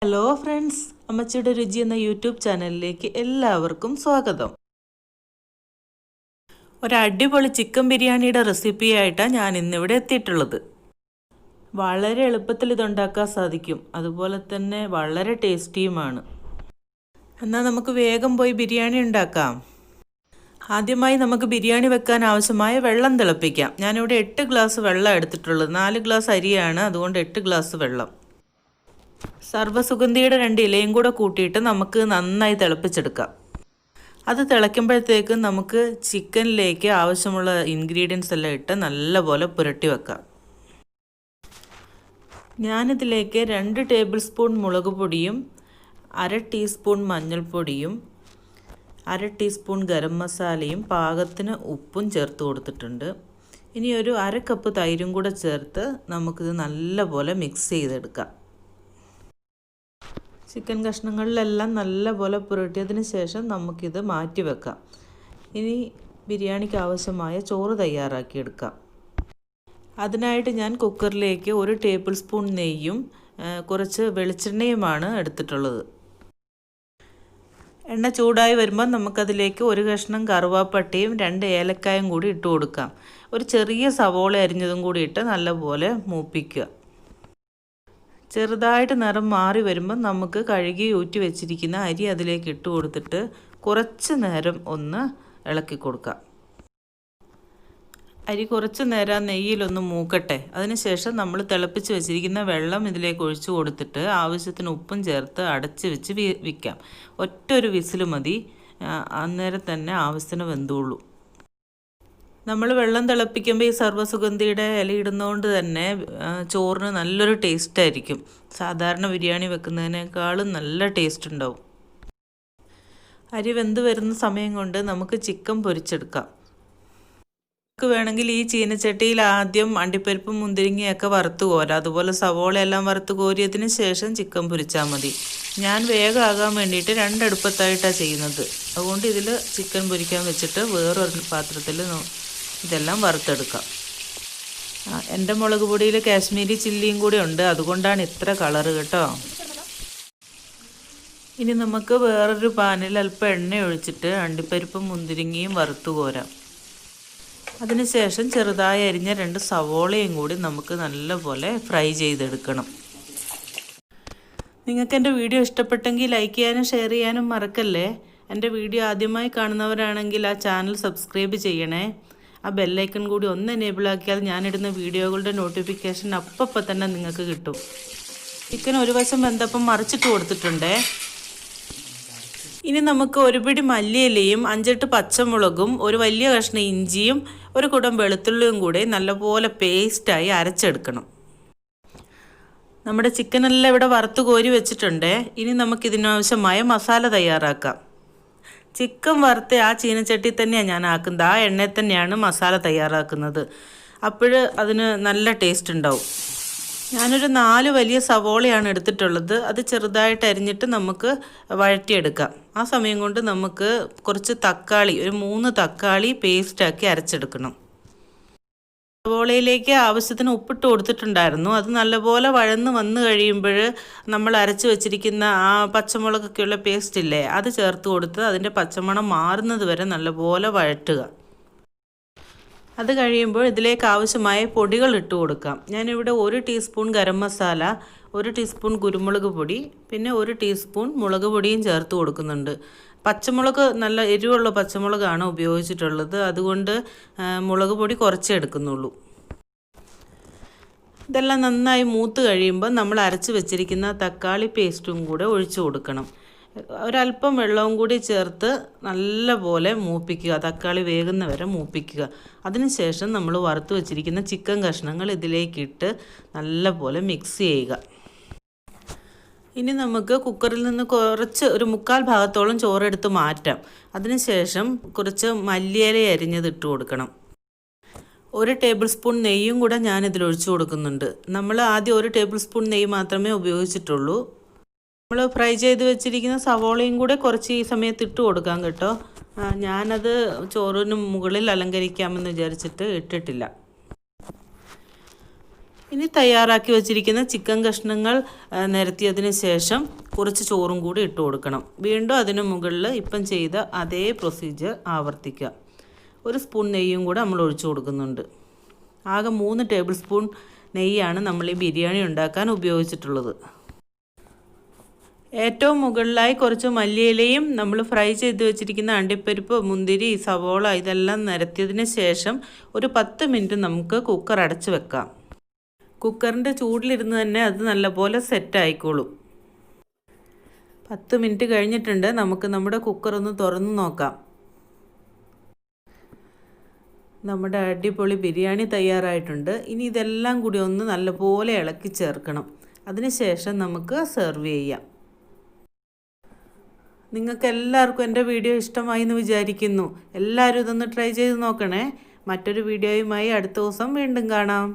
Hello friends, അമ്മച്ചിയുടെ രുചി എന്ന യൂട്യൂബ് ചാനലിലേക്ക് എല്ലാവർക്കും സ്വാഗതം. ഒരടിപൊളി ചിക്കൻ ബിരിയാണിയുടെ റെസിപ്പിയായിട്ടാണ് ഞാൻ ഇന്നിവിടെ എത്തിയിട്ടുള്ളത്. വളരെ എളുപ്പത്തിൽ ഇതുണ്ടാക്കാൻ സാധിക്കും, അതുപോലെ തന്നെ വളരെ ടേസ്റ്റിയുമാണ്. എന്നാൽ നമുക്ക് വേഗം പോയി ബിരിയാണി ഉണ്ടാക്കാം. ആദ്യമായി നമുക്ക് ബിരിയാണി വെക്കാൻ ആവശ്യമായ വെള്ളം തിളപ്പിക്കാം. ഞാനിവിടെ 8 ഗ്ലാസ് വെള്ളം എടുത്തിട്ടുള്ളത്. 4 ഗ്ലാസ് അരിയാണ്, അതുകൊണ്ട് 8 ഗ്ലാസ് വെള്ളം. സർവ്വസുഗന്ധിയുടെ 2 ഇലയും കൂടെ കൂട്ടിയിട്ട് നമുക്ക് നന്നായി തിളപ്പിച്ചെടുക്കാം. അത് തിളയ്ക്കുമ്പോഴത്തേക്ക് നമുക്ക് ചിക്കനിലേക്ക് ആവശ്യമുള്ള ഇൻഗ്രീഡിയൻസ് എല്ലാം ഇട്ട് നല്ലപോലെ പുരട്ടി വെക്കാം. ഞാനിതിലേക്ക് 2 ടേബിൾ സ്പൂൺ മുളക് പൊടിയും 1/2 ടീസ്പൂൺ മഞ്ഞൾപ്പൊടിയും 1/2 ടീസ്പൂൺ ഗരം മസാലയും പാകത്തിന് ഉപ്പും ചേർത്ത് കൊടുത്തിട്ടുണ്ട്. ഇനി ഒരു 1/2 കപ്പ് തൈരും കൂടെ ചേർത്ത് നമുക്കിത് നല്ലപോലെ മിക്സ് ചെയ്തെടുക്കാം. ചിക്കൻ കഷ്ണങ്ങളിലെല്ലാം നല്ലപോലെ പുരട്ടിയതിന് ശേഷം നമുക്കിത് മാറ്റി വെക്കാം. ഇനി ബിരിയാണിക്ക് ആവശ്യമായ ചോറ് തയ്യാറാക്കിയെടുക്കാം. അതിനായിട്ട് ഞാൻ കുക്കറിലേക്ക് 1 ടേബിൾ സ്പൂൺ നെയ്യും കുറച്ച് വെളിച്ചെണ്ണയുമാണ് എടുത്തിട്ടുള്ളത്. എണ്ണ ചൂടായി വരുമ്പോൾ നമുക്കതിലേക്ക് 1 കഷ്ണം കറുവാപ്പട്ടയും 2 ഏലക്കായും കൂടി ഇട്ട് കൊടുക്കാം. ഒരു ചെറിയ സവോള അരിഞ്ഞതും കൂടി ഇട്ട് നല്ലപോലെ മൂപ്പിക്കുക. ചെറുതായിട്ട് നിറം മാറി വരുമ്പോൾ നമുക്ക് കഴുകി ഊറ്റി വെച്ചിരിക്കുന്ന അരി അതിലേക്ക് ഇട്ട് കൊടുത്തിട്ട് കുറച്ച് നേരം ഒന്ന് ഇളക്കി കൊടുക്കാം. അരി കുറച്ച് നേരം നെയ്യിലൊന്ന് മൂക്കട്ടെ. അതിനുശേഷം നമ്മൾ തിളപ്പിച്ച് വെച്ചിരിക്കുന്ന വെള്ളം ഇതിലേക്ക് ഒഴിച്ചു കൊടുത്തിട്ട് ആവശ്യത്തിന് ഉപ്പും ചേർത്ത് അടച്ച് വെച്ച് വിൽക്കാം. ഒറ്റൊരു വിസിൽ മതി, അന്നേരം തന്നെ ആവശ്യത്തിന് വെന്തുള്ളൂ. നമ്മൾ വെള്ളം തിളപ്പിക്കുമ്പോൾ ഈ സർവ്വസുഗന്ധിയുടെ ഇല ഇടുന്നതുകൊണ്ട് തന്നെ ചോറിന് നല്ലൊരു ടേസ്റ്റ് ആയിരിക്കും. സാധാരണ ബിരിയാണി വെക്കുന്നതിനേക്കാളും നല്ല ടേസ്റ്റ് ഉണ്ടാവും. അരി വെന്ത് വരുന്ന സമയം കൊണ്ട് നമുക്ക് ചിക്കൻ പൊരിച്ചെടുക്കാം. നമുക്ക് വേണമെങ്കിൽ ഈ ചീനച്ചട്ടിയിൽ ആദ്യം അണ്ടിപ്പരിപ്പും മുന്തിരിങ്ങയൊക്കെ വറുത്ത് കോരാം. അതുപോലെ സവോളയെല്ലാം വറുത്ത് കോരിയതിന് ശേഷം ചിക്കൻ പൊരിച്ചാൽ മതി. ഞാൻ വേഗമാകാൻ വേണ്ടിയിട്ട് 2 അടുപ്പത്തായിട്ടാണ് ചെയ്യുന്നത്. അതുകൊണ്ട് ഇതിൽ ചിക്കൻ പൊരിക്കാൻ വെച്ചിട്ട് വേറൊരു പാത്രത്തിൽ ഇതെല്ലാം വറുത്തെടുക്കാം. എൻ്റെ മുളക് പൊടിയിൽ കാശ്മീരി ചില്ലിയും കൂടി ഉണ്ട്, അതുകൊണ്ടാണ് ഇത്ര കളറ് കേട്ടോ. ഇനി നമുക്ക് വേറൊരു പാനിൽ അല്പം എണ്ണ ഒഴിച്ചിട്ട് അണ്ടിപ്പരിപ്പും മുന്തിരിങ്ങയും വറുത്ത് കോരാം. അതിനുശേഷം ചെറുതായി അരിഞ്ഞ 2 സവോളയും കൂടി നമുക്ക് നല്ലപോലെ ഫ്രൈ ചെയ്തെടുക്കണം. നിങ്ങൾക്ക് എൻ്റെ വീഡിയോ ഇഷ്ടപ്പെട്ടെങ്കിൽ ലൈക്ക് ചെയ്യാനും ഷെയർ ചെയ്യാനും മറക്കല്ലേ. എൻ്റെ വീഡിയോ ആദ്യമായി കാണുന്നവരാണെങ്കിൽ ആ ചാനൽ സബ്സ്ക്രൈബ് ചെയ്യണേ. ആ ബെല്ലൈക്കൺ കൂടി ഒന്ന് എനേബിൾ ആക്കിയാൽ ഞാനിടുന്ന വീഡിയോകളുടെ നോട്ടിഫിക്കേഷൻ അപ്പം തന്നെ നിങ്ങൾക്ക് കിട്ടും. ചിക്കൻ ഒരു വശം വെന്തപ്പം മറിച്ചിട്ട് കൊടുത്തിട്ടുണ്ടേ. ഇനി നമുക്ക് ഒരു പിടി മല്ലിയിലയും 5-8 പച്ചമുളകും 1 വലിയ കഷ്ണം ഇഞ്ചിയും 1 കുടം വെളുത്തുള്ളിയും കൂടി നല്ലപോലെ പേസ്റ്റായി അരച്ചെടുക്കണം. നമ്മുടെ ചിക്കനെല്ലാം ഇവിടെ വറുത്ത് കോരി വെച്ചിട്ടുണ്ട്. ഇനി നമുക്കിതിനാവശ്യമായ മസാല തയ്യാറാക്കാം. ചിക്കൻ വറുത്ത് ആ ചീനച്ചട്ടി തന്നെയാണ് ഞാൻ ആക്കുന്നത്. ആ എണ്ണയിൽ തന്നെയാണ് മസാല തയ്യാറാക്കുന്നത്. അപ്പോൾ അതിന് നല്ല ടേസ്റ്റ് ഉണ്ടാവും. ഞാനൊരു 4 വലിയ സവോളയാണ് എടുത്തിട്ടുള്ളത്. അത് ചെറുതായിട്ട് അരിഞ്ഞിട്ട് നമുക്ക് വഴറ്റിയെടുക്കാം. ആ സമയം കൊണ്ട് നമുക്ക് കുറച്ച് തക്കാളി, ഒരു 3 തക്കാളി പേസ്റ്റാക്കി അരച്ചെടുക്കണം. സവോളയിലേക്ക് ആവശ്യത്തിന് ഉപ്പിട്ട് കൊടുത്തിട്ടുണ്ടായിരുന്നു. അത് നല്ലപോലെ വഴന്ന് വന്ന് കഴിയുമ്പോൾ നമ്മൾ അരച്ച് വെച്ചിരിക്കുന്ന ആ പച്ചമുളകൊക്കെയുള്ള പേസ്റ്റ് ഇല്ലേ, അത് ചേർത്ത് കൊടുത്ത് അതിൻ്റെ പച്ചമണം മാറുന്നത് വരെ നല്ലപോലെ വഴറ്റുക. അത് കഴിയുമ്പോൾ ഇതിലേക്ക് ആവശ്യമായ പൊടികൾ ഇട്ട് കൊടുക്കാം. ഞാനിവിടെ 1 ടീസ്പൂൺ ഗരം മസാല, 1 ടീസ്പൂൺ കുരുമുളക് പൊടി, പിന്നെ 1 ടീസ്പൂൺ മുളക് പൊടിയും ചേർത്ത് കൊടുക്കുന്നുണ്ട്. പച്ചമുളക് നല്ല എരിവുള്ള പച്ചമുളകാണ് ഉപയോഗിച്ചിട്ടുള്ളത്, അതുകൊണ്ട് മുളക് പൊടി കുറച്ചേ എടുക്കുന്നുള്ളൂ. ഇതെല്ലാം നന്നായി മൂത്ത് കഴിയുമ്പോൾ നമ്മൾ അരച്ച് വെച്ചിരിക്കുന്ന തക്കാളി പേസ്റ്റും കൂടെ ഒഴിച്ചു കൊടുക്കണം. ഒരല്പം വെള്ളവും കൂടി ചേർത്ത് നല്ലപോലെ മൂപ്പിക്കുക. തക്കാളി വേകുന്ന വരെ മൂപ്പിക്കുക. അതിനുശേഷം നമ്മൾ വറുത്ത് വെച്ചിരിക്കുന്ന ചിക്കൻ കഷ്ണങ്ങൾ ഇതിലേക്കിട്ട് നല്ലപോലെ മിക്സ് ചെയ്യുക. ഇനി നമുക്ക് കുക്കറിൽ നിന്ന് കുറച്ച് ഒരു 1/4 ഭാഗത്തോളം ചോറെടുത്ത് മാറ്റാം. അതിനുശേഷം കുറച്ച് മല്ലിയില അരിഞ്ഞത് ഇട്ട് കൊടുക്കണം. 1 ടേബിൾ സ്പൂൺ നെയ്യും കൂടെ ഞാനിതിൽ ഒഴിച്ചു കൊടുക്കുന്നുണ്ട്. നമ്മൾ ആദ്യം 1 ടേബിൾ സ്പൂൺ നെയ്യ് മാത്രമേ ഉപയോഗിച്ചിട്ടുള്ളൂ. നമ്മൾ ഫ്രൈ ചെയ്ത് വെച്ചിരിക്കുന്ന സവോളയും കൂടെ കുറച്ച് ഈ സമയത്ത് ഇട്ട് കൊടുക്കാം കേട്ടോ. ഞാനത് ചോറിന് മുകളിൽ അലങ്കരിക്കാമെന്ന് വിചാരിച്ചിട്ട് ഇട്ടിട്ടില്ല. ഇനി തയ്യാറാക്കി വച്ചിരിക്കുന്ന ചിക്കൻ കഷ്ണങ്ങൾ നിരത്തിയതിന് ശേഷം കുറച്ച് ചോറും കൂടി ഇട്ട് കൊടുക്കണം. വീണ്ടും അതിന് മുകളിൽ ഇപ്പം ചെയ്ത അതേ പ്രൊസീജിയർ ആവർത്തിക്കുക. ഒരു സ്പൂൺ നെയ്യും കൂടെ നമ്മൾ ഒഴിച്ചു കൊടുക്കുന്നുണ്ട്. ആകെ 3 ടേബിൾ സ്പൂൺ നെയ്യാണ് നമ്മൾ ഈ ബിരിയാണി ഉണ്ടാക്കാൻ ഉപയോഗിച്ചിട്ടുള്ളത്. ഏറ്റവും മുകളിലായി കുറച്ച് മല്ലിയിലയും നമ്മൾ ഫ്രൈ ചെയ്ത് വെച്ചിരിക്കുന്ന അണ്ടിപ്പരിപ്പ്, മുന്തിരി, സവോള ഇതെല്ലാം നിരത്തിയതിന് ശേഷം ഒരു 10 മിനിറ്റ് നമുക്ക് കുക്കർ അടച്ച് വെക്കാം. കുക്കറിൻ്റെ ചൂടിലിരുന്ന് തന്നെ അത് നല്ലപോലെ സെറ്റായിക്കോളും. 10 മിനിറ്റ് കഴിഞ്ഞിട്ടുണ്ട്. നമുക്ക് നമ്മുടെ കുക്കർ ഒന്ന് തുറന്ന് നോക്കാം. നമ്മുടെ അടിപൊളി ബിരിയാണി തയ്യാറായിട്ടുണ്ട്. ഇനി ഇതെല്ലാം കൂടി ഒന്ന് നല്ലപോലെ ഇളക്കി ചേർക്കണം. അതിനുശേഷം നമുക്ക് സെർവ് ചെയ്യാം. നിങ്ങൾക്ക് എല്ലാവർക്കും എൻ്റെ വീഡിയോ ഇഷ്ടമായി എന്ന് വിചാരിക്കുന്നു. എല്ലാവരും ഇതൊന്ന് ട്രൈ ചെയ്ത് നോക്കണേ. മറ്റൊരു വീഡിയോയുമായി അടുത്ത ദിവസം വീണ്ടും കാണാം.